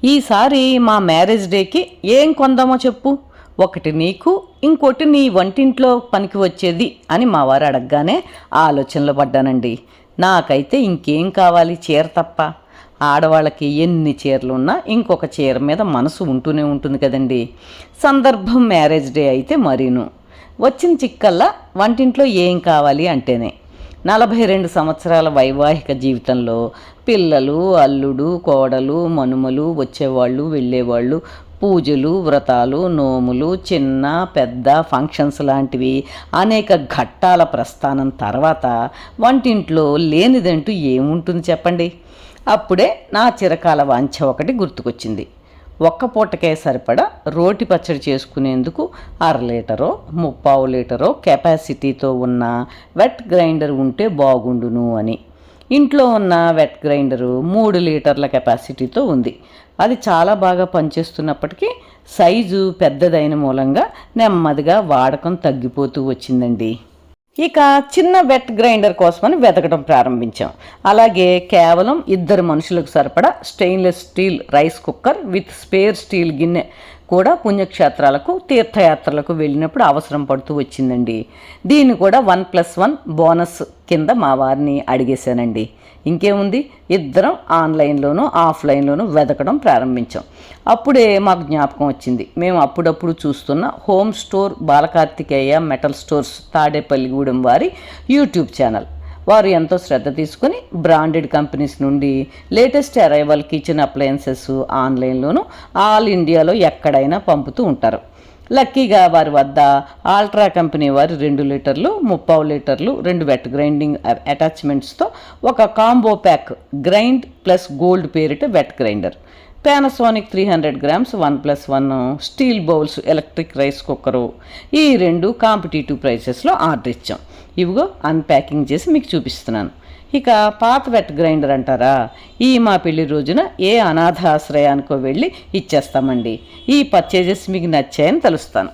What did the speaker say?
ఈసారి మా మ్యారేజ్ డేకి ఏం కొందామో చెప్పు, ఒకటి నీకు, ఇంకోటి నీ వంటింట్లో పనికి వచ్చేది అని మా వారు అడగగానే ఆలోచనలో పడ్డానండి. నాకైతే ఇంకేం కావాలి, చీర తప్ప. ఆడవాళ్ళకి ఎన్ని చీరలు ఉన్నా ఇంకొక చీర మీద మనసు ఉంటూనే ఉంటుంది కదండి. సందర్భం మ్యారేజ్ డే అయితే మరీను. వచ్చిన చిక్కల్లా వంటింట్లో ఏం కావాలి అంటేనే 42 సంవత్సరాల వైవాహిక జీవితంలో పిల్లలు, అల్లుడు, కోడలు, మనుమలు, వచ్చేవాళ్ళు, వెళ్ళేవాళ్ళు, పూజలు, వ్రతాలు, నోములు, చిన్న పెద్ద ఫంక్షన్స్ లాంటివి అనేక ఘట్టాల ప్రస్థానం తర్వాత వంటింట్లో లేనిదంటూ ఏముంటుంది చెప్పండి. అప్పుడే నా చిరకాల వాంఛ ఒకటి గుర్తుకొచ్చింది. ఒక్క పూటకే సరిపడా రోటి పచ్చడి చేసుకునేందుకు 1/2 లీటరో 3/4 లీటరో కెపాసిటీతో ఉన్న వెట్ గ్రైండర్ ఉంటే బాగుండును అని. ఇంట్లో ఉన్న వెట్ గ్రైండరు 3 లీటర్ల కెపాసిటీతో ఉంది. అది చాలా బాగా పనిచేస్తున్నప్పటికీ సైజు పెద్దదైన మూలంగా నెమ్మదిగా వాడకం తగ్గిపోతూ వచ్చిందండి. ఇక చిన్న వెట్ గ్రైండర్ కోసమని వెతకడం ప్రారంభించాం. అలాగే కేవలం 2 మనుషులకు సరిపడా stainless steel rice cooker with spare steel గిన్నె కూడా పుణ్యక్షేత్రాలకు, తీర్థయాత్రలకు వెళ్ళినప్పుడు అవసరం పడుతూ వచ్చిందండి. దీన్ని కూడా 1+1 బోనస్ కింద మా వారిని అడిగేశానండి. ఇంకేముంది, ఇద్దరం ఆన్లైన్లోనూ ఆఫ్లైన్లోనూ వెతకడం ప్రారంభించాం. అప్పుడే మాకు జ్ఞాపకం వచ్చింది, మేము అప్పుడప్పుడు చూస్తున్న home store Balakarthikeya metal stores Tadepalligudem వారి యూట్యూబ్ ఛానల్. వారు ఎంతో శ్రద్ధ తీసుకుని బ్రాండెడ్ కంపెనీస్ నుండి లేటెస్ట్ అరైవల్ కిచెన్ అప్లయన్సెస్ ఆన్లైన్లోనూ ఆల్ ఇండియాలో ఎక్కడైనా పంపుతూ ఉంటారు. లక్కీగా వారి వద్ద ఆల్ట్రా కంపెనీ వారి 2 లీటర్లు 3/4 లీటర్లు 2 వెట్ గ్రైండింగ్ అటాచ్మెంట్స్తో ఒక combo pack grind plus gold పేరిట wet grinder, Panasonic 300 grams 1+1 steel bowls electric rice cooker, ఈ 2 కాంపిటేటివ్ ప్రైసెస్లో ఆర్డర్ ఇచ్చాం. ఇవిగో అన్ప్యాకింగ్ చేసి మీకు చూపిస్తున్నాను. ఇక పాత వెట్ గ్రైండర్ అంటారా, ఈ మా పెళ్లి రోజున ఏ అనాథ ఆశ్రయానికో వెళ్ళి ఇచ్చేస్తామండి. ఈ పర్చేజెస్ మీకు నచ్చాయని తెలుస్తాను.